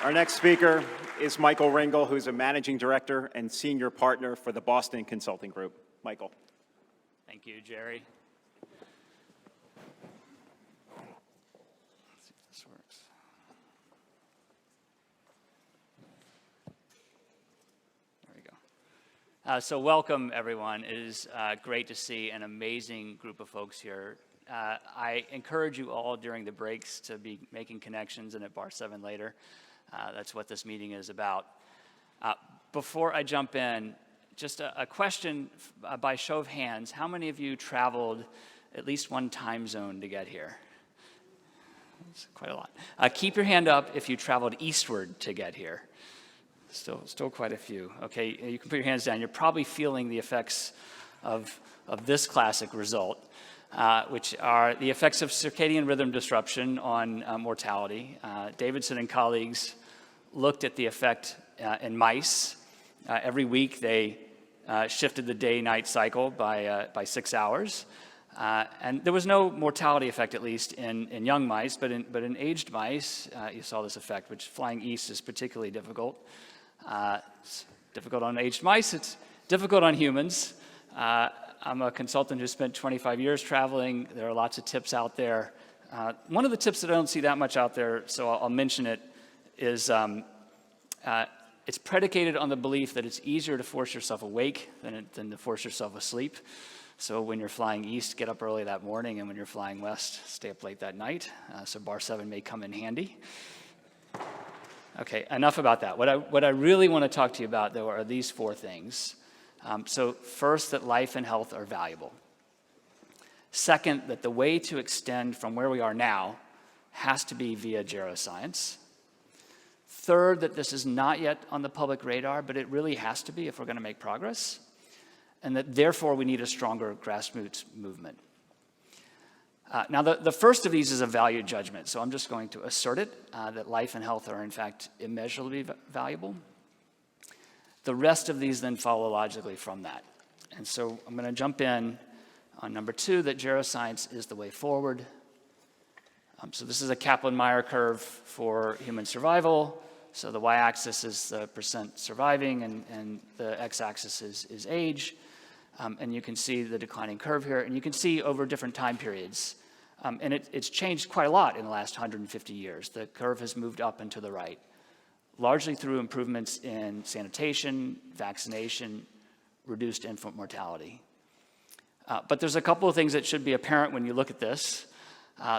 Our next speaker is Michael Ringel, who's a managing director and senior partner for the Boston Consulting Group. Michael. Thank you, Jerry. Let's see if this works. There we go. So welcome, everyone. It is great to see an amazing group of folks here. I encourage you all during the breaks to be making connections and at Bar 7 later. That's what this meeting is about. Before I jump in, just a question by show of hands. How many of you traveled at least one time zone to get here? That's quite a lot. Keep your hand up if you traveled eastward to get here. Still quite a few. Okay, you can put your hands down. You're probably feeling the effects of this classic result, which are the effects of circadian rhythm disruption on mortality. Davidson and colleagues looked at the effect in mice. Every week they shifted the day-night cycle by 6 hours. And there was no mortality effect, at least in young mice, but in aged mice, you saw this effect, which flying east is particularly difficult. It's difficult on aged mice, it's difficult on humans. I'm a consultant who spent 25 years traveling. There are lots of tips out there. One of the tips that I don't see that much out there, so I'll mention it, is it's predicated on the belief that it's easier to force yourself awake than to force yourself asleep. So when you're flying east, get up early that morning, and when you're flying west, stay up late that night. So Bar 7 may come in handy. Okay, enough about that. What I really want to talk to you about, though, are these four things. So first, that life and health are valuable. Second, that the way to extend from where we are now has to be via geroscience. Third, that this is not yet on the public radar, but it really has to be if we're going to make progress. And that therefore we need a stronger grassroots movement. Now, the first of these is a value judgment. So I'm just going to assert it, that life and health are in fact immeasurably valuable. The rest of these then follow logically from that. And so I'm going to jump in on number 2, that geroscience is the way forward. So this is a Kaplan-Meier curve for human survival. So the y-axis is the percent surviving, and the x-axis is age. And you can see the declining curve here. And you can see over different time periods. And it's changed quite a lot in the last 150 years. The curve has moved up and to the right, largely through improvements in sanitation, vaccination, reduced infant mortality. But there's a couple of things that should be apparent when you look at this.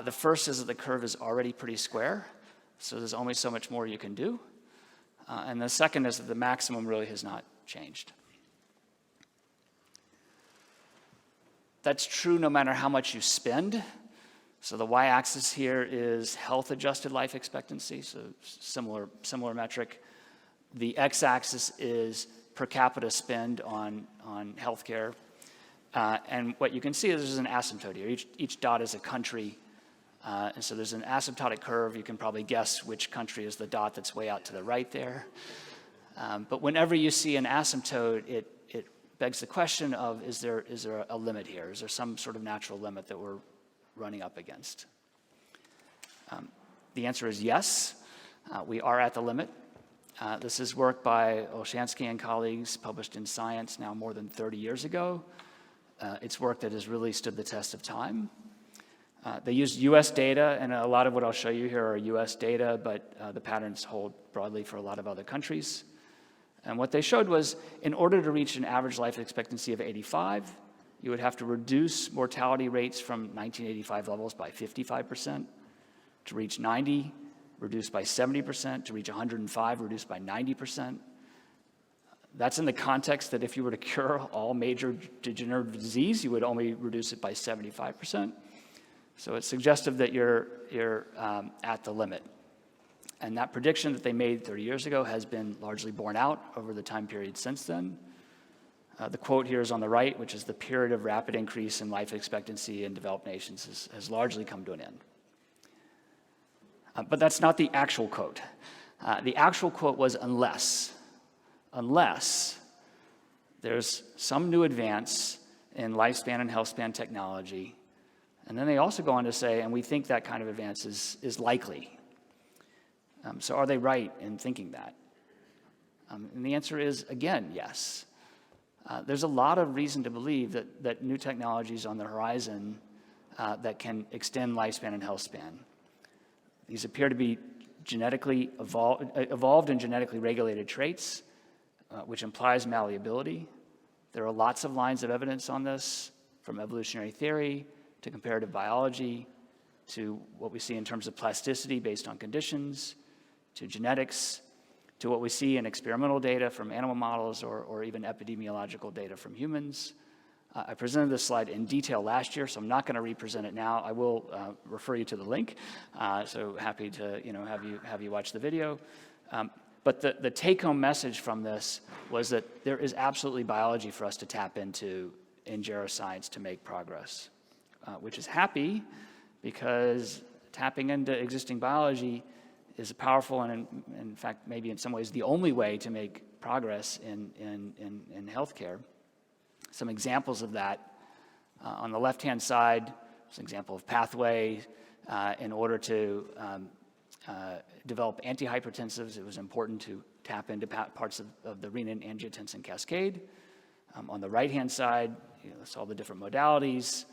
The first is that the curve is already pretty square, so there's only so much more you can do. And the second is that the maximum really has not changed. That's true no matter how much you spend. So the y-axis here is health-adjusted life expectancy, so similar metric. The x-axis is per capita spend on healthcare. And what you can see is there's an asymptote here. Each dot is a country. And so there's an asymptotic curve. You can probably guess which country is the dot that's way out to the right there. But whenever you see an asymptote, it begs the question of, is there a limit here? Is there some sort of natural limit that we're running up against? The answer is yes. We are at the limit. This is work by Olshansky and colleagues published in Science now more than 30 years ago. It's work that has really stood the test of time. They used US data, and a lot of what I'll show you here are US data, but the patterns hold broadly for a lot of other countries. And what they showed was, in order to reach an average life expectancy of 85, you would have to reduce mortality rates from 1985 levels by 55%, to reach 90, reduce by 70%, to reach 105, reduce by 90%. That's in the context that if you were to cure all major degenerative disease, you would only reduce it by 75%. So it's suggestive that you're at the limit. And that prediction that they made 30 years ago has been largely borne out over the time period since then. The quote here is on the right, which is the period of rapid increase in life expectancy in developed nations has largely come to an end. But that's not the actual quote. The actual quote was unless there's some new advance in lifespan and health span technology. And then they also go on to say, and we think that kind of advance is likely. So are they right in thinking that? And the answer is, again, yes. There's a lot of reason to believe that new technologies on the horizon that can extend lifespan and health span. These appear to be genetically evolved and genetically regulated traits, which implies malleability. There are lots of lines of evidence on this, from evolutionary theory to comparative biology to what we see in terms of plasticity based on conditions, to genetics, to what we see in experimental data from animal models or even epidemiological data from humans. I presented this slide in detail last year, so I'm not going to represent it now. I will refer you to the link, so happy to have you watch the video. But the take-home message from this was that there is absolutely biology for us to tap into in geroscience to make progress, which is happy because tapping into existing biology is powerful and, in fact, maybe in some ways the only way to make progress in healthcare. Some examples of that, on the left-hand side, is an example of pathway. In order to develop antihypertensives, it was important to tap into parts of the renin-angiotensin cascade. On the right-hand side, it's all the different modalities,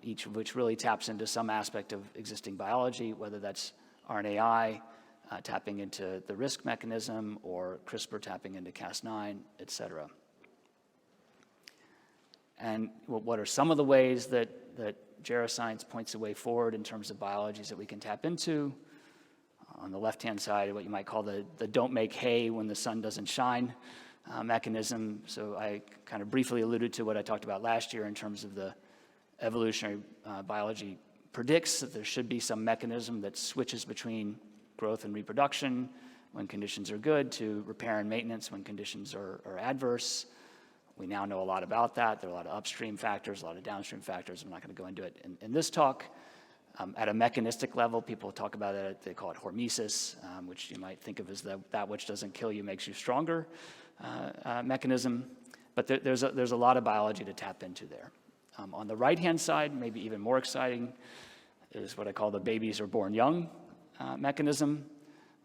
each of which really taps into some aspect of existing biology, whether that's RNAi tapping into the risk mechanism or CRISPR tapping into Cas9, et cetera. And what are some of the ways that geroscience points the way forward in terms of biologies that we can tap into? On the left-hand side, what you might call the don't make hay when the sun doesn't shine mechanism. So I kind of briefly alluded to what I talked about last year in terms of the evolutionary biology predicts that there should be some mechanism that switches between growth and reproduction when conditions are good to repair and maintenance when conditions are adverse. We now know a lot about that. There are a lot of upstream factors, a lot of downstream factors. I'm not going to go into it in this talk. At a mechanistic level, people talk about it, they call it hormesis, which you might think of as that which doesn't kill you makes you stronger mechanism. But there's a lot of biology to tap into there. On the right-hand side, maybe even more exciting, is what I call the babies are born young mechanism.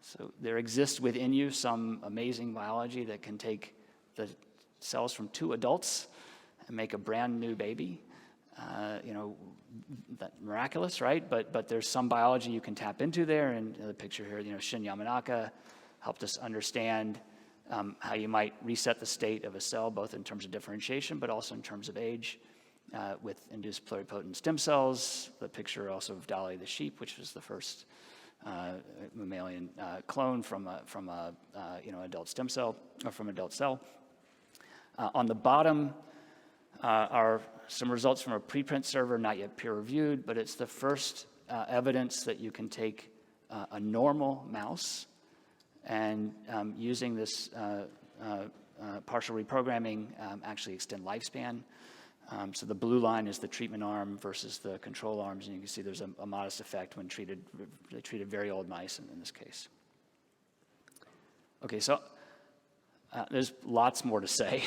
So there exists within you some amazing biology that can take the cells from two adults and make a brand new baby. That miraculous, right? But there's some biology you can tap into there. And the picture here, Shin Yamanaka helped us understand how you might reset the state of a cell, both in terms of differentiation, but also in terms of age, with induced pluripotent stem cells. The picture also of Dolly the sheep, which was the first mammalian clone from a adult stem cell, or from adult cell. On the bottom are some results from a preprint server, not yet peer-reviewed, but it's the first evidence that you can take a normal mouse and using this partial reprogramming actually extend lifespan. So the blue line is the treatment arm versus the control arms, and you can see there's a modest effect when they treated very old mice in this case. Okay, so there's lots more to say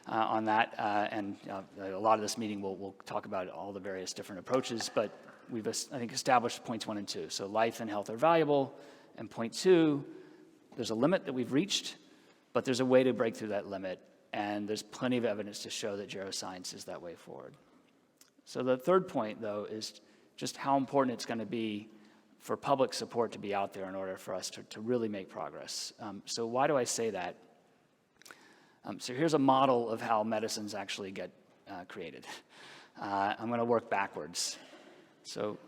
on that, and a lot of this meeting we'll talk about all the various different approaches, but we've, I think, established points 1 and 2. So life and health are valuable, and point 2, there's a limit that we've reached, but there's a way to break through that limit, and there's plenty of evidence to show that geroscience is that way forward. So the third point, though, is just how important it's going to be for public support to be out there in order for us to really make progress. So why do I say that? So here's a model of how medicines actually get created. I'm going to work backwards. So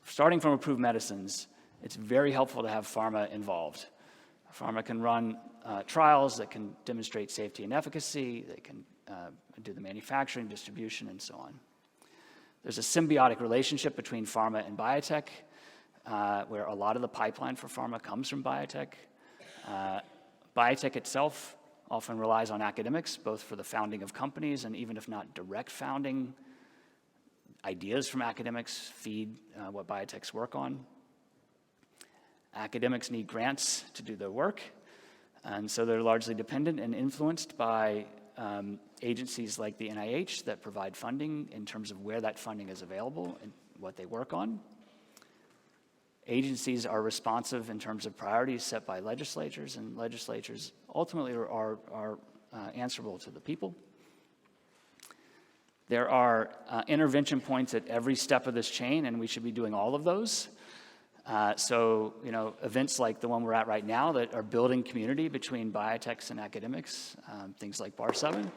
starting from approved medicines, it's very helpful to have pharma involved. Pharma can run trials that can demonstrate safety and efficacy. They can do the manufacturing, distribution, and so on. There's a symbiotic relationship between pharma and biotech, where a lot of the pipeline for pharma comes from biotech. Biotech itself often relies on academics, both for the founding of companies and even if not direct founding, ideas from academics feed what biotechs work on. Academics need grants to do their work, and so they're largely dependent and influenced by agencies like the NIH that provide funding in terms of where that funding is available and what they work on. Agencies are responsive in terms of priorities set by legislatures, and legislatures ultimately are answerable to the people. There are intervention points at every step of this chain, and we should be doing all of those. So, events like the one we're at right now that are building community between biotechs and academics, things like Bar 7,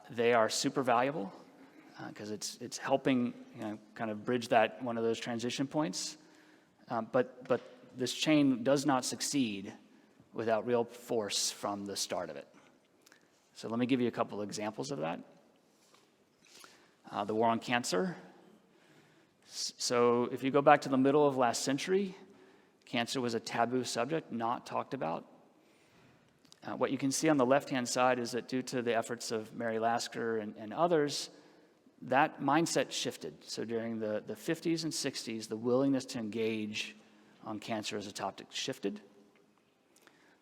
they are super valuable because it's helping kind of bridge that one of those transition points. But this chain does not succeed without real force from the start of it. So let me give you a couple of examples of that. The war on cancer. So if you go back to the middle of last century, cancer was a taboo subject, not talked about. What you can see on the left-hand side is that due to the efforts of Mary Lasker and others, that mindset shifted. So during the 50s and 60s, the willingness to engage on cancer as a topic shifted.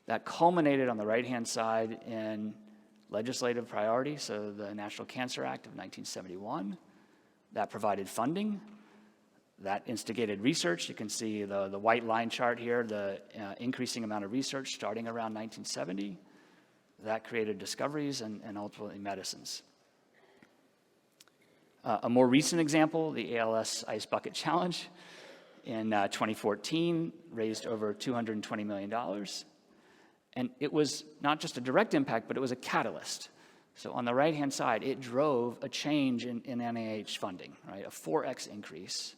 That culminated on the right-hand side in legislative priority, so the National Cancer Act of 1971. That provided funding. That instigated research. You can see the white line chart here, the increasing amount of research starting around 1970. That created discoveries and ultimately medicines. A more recent example, the ALS Ice Bucket Challenge in 2014 raised over $220 million. And it was not just a direct impact, but it was a catalyst. So on the right-hand side, it drove a change in NIH funding, right? A 4x increase.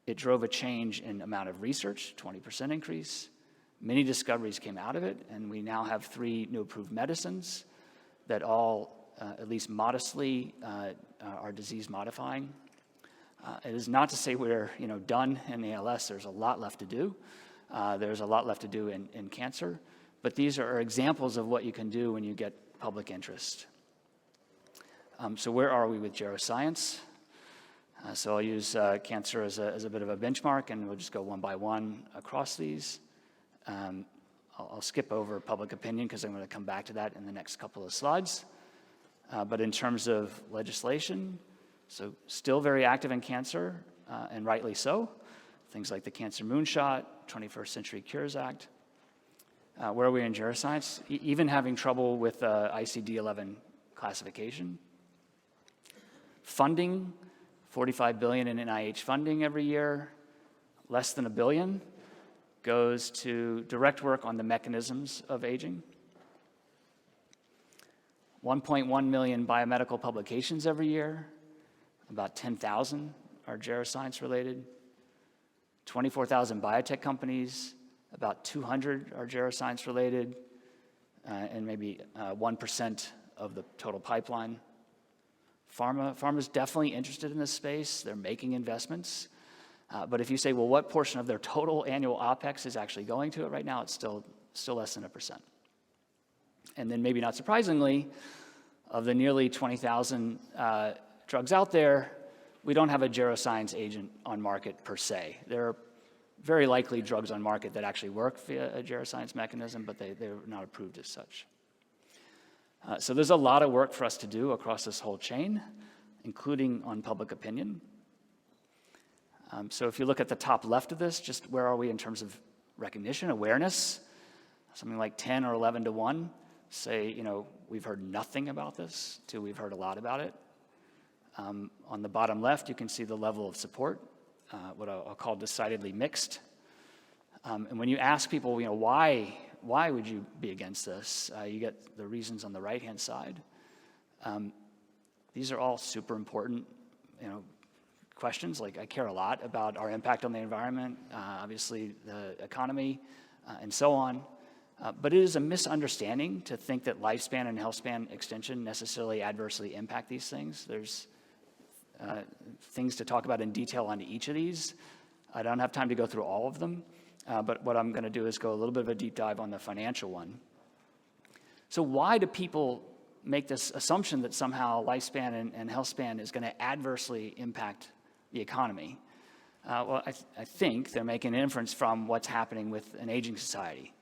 It drove a change in amount of research, 20% increase. Many discoveries came out of it, and we now have 3 new approved medicines that all, at least modestly, are disease-modifying. It is not to say we're done in ALS. There's a lot left to do. There's a lot left to do in cancer. But these are examples of what you can do when you get public interest. So where are we with geroscience? So I'll use cancer as a bit of a benchmark, and we'll just go one by one across these. I'll skip over public opinion because I'm going to come back to that in the next couple of slides. But in terms of legislation, so still very active in cancer, and rightly so. Things like the Cancer Moonshot, 21st Century Cures Act. Where are we in geroscience? Even having trouble with ICD-11 classification. Funding, $45 billion in NIH funding every year. Less than $1 billion goes to direct work on the mechanisms of aging. 1.1 million biomedical publications every year. About 10,000 are geroscience related. 24,000 biotech companies. About 200 are geroscience related, and maybe 1% of the total pipeline. Pharma's definitely interested in this space. They're making investments. But if you say, well, what portion of their total annual OPEX is actually going to it right now, it's still less than 1%. And then maybe not surprisingly, of the nearly 20,000 drugs out there, we don't have a geroscience agent on market per se. There are very likely drugs on market that actually work via a geroscience mechanism, but they're not approved as such. So there's a lot of work for us to do across this whole chain, including on public opinion. So if you look at the top left of this, just where are we in terms of recognition, awareness? Something like 10 or 11 to 1 say, we've heard nothing about this, to we've heard a lot about it. On the bottom left, you can see the level of support, what I'll call decidedly mixed. And when you ask people, why would you be against this? You get the reasons on the right-hand side. These are all super important, questions. Like, I care a lot about our impact on the environment, obviously the economy, and so on. But it is a misunderstanding to think that lifespan and health span extension necessarily adversely impact these things. There's things to talk about in detail on each of these. I don't have time to go through all of them, but what I'm going to do is go a little bit of a deep dive on the financial one. So why do people make this assumption that somehow lifespan and health span is going to adversely impact the economy? Well, I think they're making an inference from what's happening with an aging society.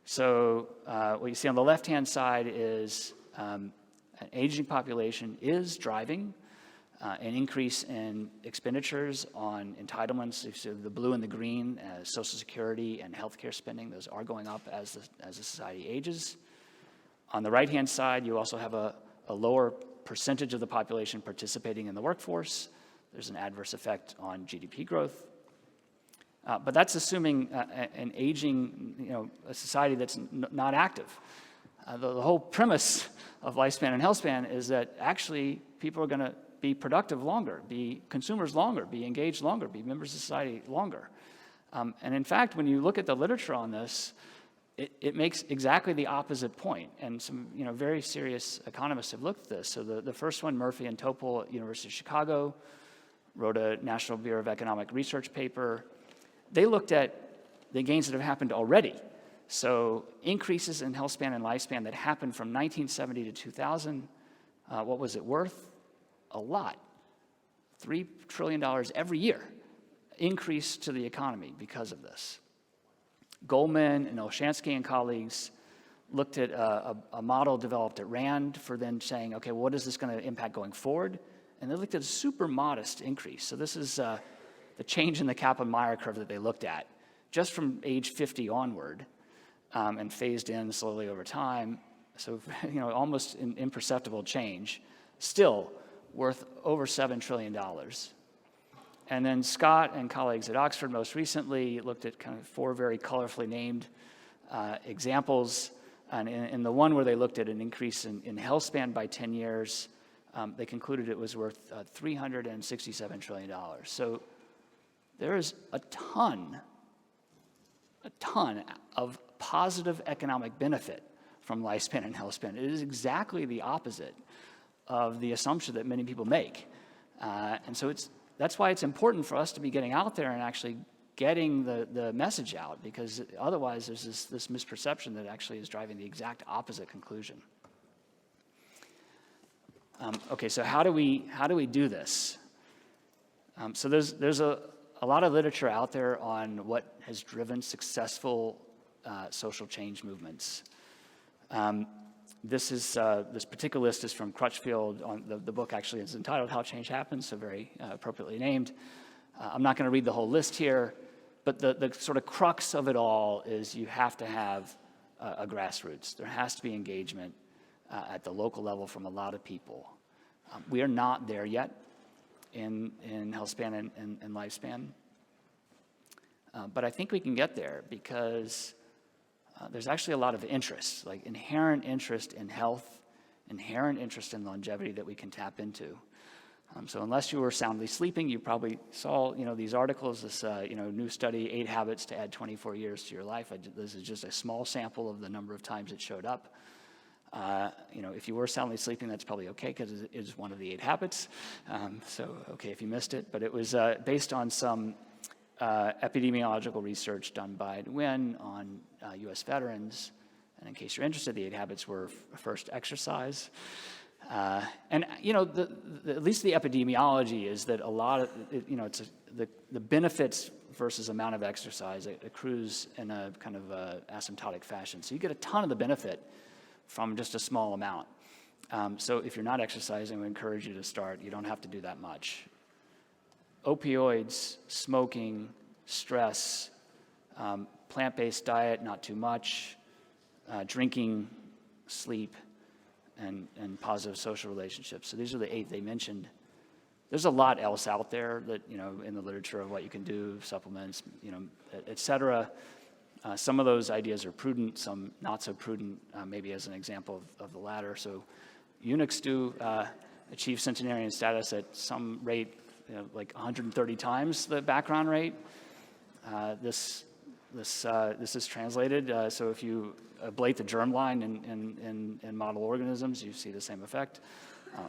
So what you see on the left-hand side is an aging population is driving an increase in expenditures on entitlements, so the blue and the green, Social Security and healthcare spending, those are going up as the society ages. On the right-hand side, you also have a lower percentage of the population participating in the workforce. There's an adverse effect on GDP growth. But that's assuming an aging, a society that's not active. The whole premise of lifespan and healthspan is that actually people are going to be productive longer, be consumers longer, be engaged longer, be members of society longer. And in fact, when you look at the literature on this, it makes exactly the opposite point. And some very serious economists have looked at this. So the first one, Murphy and Topol at University of Chicago, wrote a National Bureau of Economic Research paper. They looked at the gains that have happened already. So increases in health span and lifespan that happened from 1970 to 2000, what was it worth? A lot. $3 trillion every year increase to the economy because of this. Goldman and Olshansky and colleagues looked at a model developed at RAND for then saying, okay, what is this going to impact going forward? And they looked at a super modest increase. So this is the change in the Kaplan-Meier curve that they looked at, just from age 50 onward, and phased in slowly over time. So almost an imperceptible change, still worth over $7 trillion. And then Scott and colleagues at Oxford most recently looked at kind of 4 very colorfully named examples. And in the one where they looked at an increase in health span by 10 years, they concluded it was worth $367 trillion. So there is a ton of positive economic benefit from lifespan and health span. It is exactly the opposite of the assumption that many people make. And so that's why it's important for us to be getting out there and actually getting the message out, because otherwise there's this misperception that actually is driving the exact opposite conclusion. Okay, so how do we do this? So there's a lot of literature out there on what has driven successful social change movements. This particular list is from Crutchfield. The book actually is entitled How Change Happens, so very appropriately named. I'm not going to read the whole list here, but the sort of crux of it all is you have to have a grassroots. There has to be engagement at the local level from a lot of people. We are not there yet in health span and lifespan, but I think we can get there because there's actually a lot of interest, like inherent interest in health, inherent interest in longevity that we can tap into. So unless you were soundly sleeping, you probably saw, these articles, this, new study, 8 habits to add 24 years to your life. This is just a small sample of the number of times it showed up. If you were soundly sleeping, that's probably okay because it is one of the 8 habits. So okay if you missed it, but it was based on some epidemiological research done by Nguyen on U.S. veterans. And in case you're interested, the 8 habits were first exercise. And at least the epidemiology is that a lot of the benefits versus amount of exercise accrues in a kind of asymptotic fashion. So you get a ton of the benefit from just a small amount. So if you're not exercising, we encourage you to start. You don't have to do that much. Opioids, smoking, stress, plant-based diet, not too much, drinking, sleep, and positive social relationships. So these are the 8 they mentioned. There's a lot else out there that, in the literature of what you can do, supplements, et cetera. Some of those ideas are prudent, some not so prudent, maybe as an example of the latter. So eunuchs do achieve centenarian status at some rate, like 130 times the background rate. This is translated. So if you ablate the germline in model organisms, you see the same effect.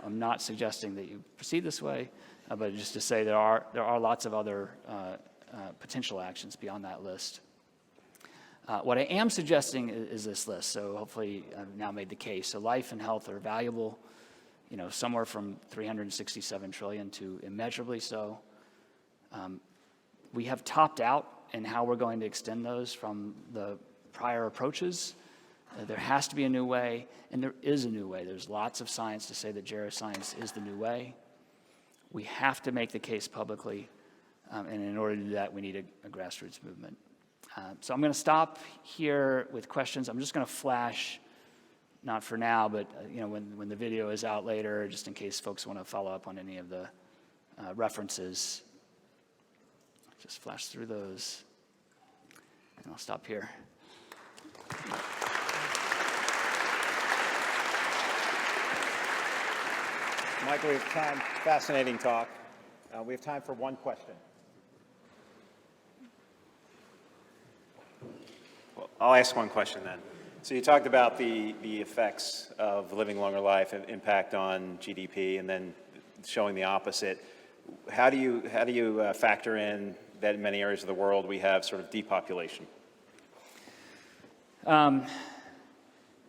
I'm not suggesting that you proceed this way, but just to say there are lots of other potential actions beyond that list. What I am suggesting is this list. So hopefully I've now made the case. So life and health are valuable, somewhere from $367 trillion to immeasurably so. We have topped out in how we're going to extend those from the prior approaches. There has to be a new way, and there is a new way. There's lots of science to say that geroscience is the new way. We have to make the case publicly, and in order to do that, we need a grassroots movement. So I'm going to stop here with questions. I'm just going to flash, not for now, but when the video is out later, just in case folks want to follow up on any of the references. Just flash through those, and I'll stop here. Michael, we have time. Fascinating talk. We have time for one question. Well, I'll ask one question then. So you talked about the effects of living longer life and impact on GDP, and then showing the opposite. How do you factor in that in many areas of the world we have sort of depopulation?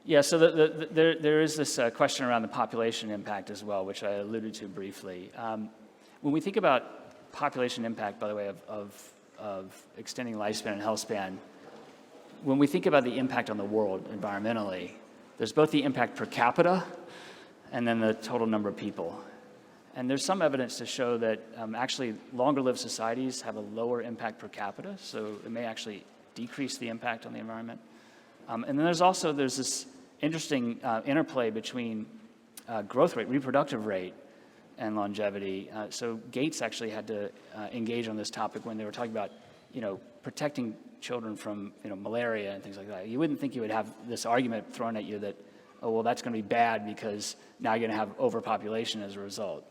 Yeah, so there is this question around the population impact as well, which I alluded to briefly. When we think about population impact, by the way, of extending lifespan and health span, when we think about the impact on the world environmentally, there's both the impact per capita and then the total number of people. And there's some evidence to show that actually longer-lived societies have a lower impact per capita, so it may actually decrease the impact on the environment. And then there's this interesting interplay between growth rate, reproductive rate, and longevity. So Gates actually had to engage on this topic when they were talking about, protecting children from, malaria and things like that. You wouldn't think you would have this argument thrown at you that, oh, well, that's going to be bad because now you're going to have overpopulation as a result.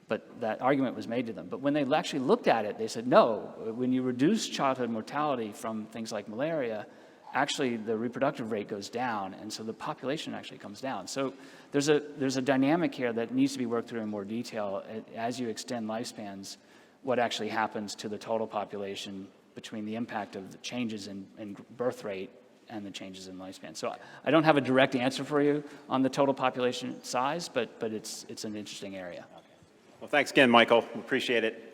But that argument was made to them. But when they actually looked at it, they said, no, when you reduce childhood mortality from things like malaria, actually the reproductive rate goes down, and so the population actually comes down. So there's a dynamic here that needs to be worked through in more detail as you extend lifespans, what actually happens to the total population between the impact of the changes in birth rate and the changes in lifespan. So I don't have a direct answer for you on the total population size, but it's an interesting area. Well, thanks again, Michael. Appreciate it.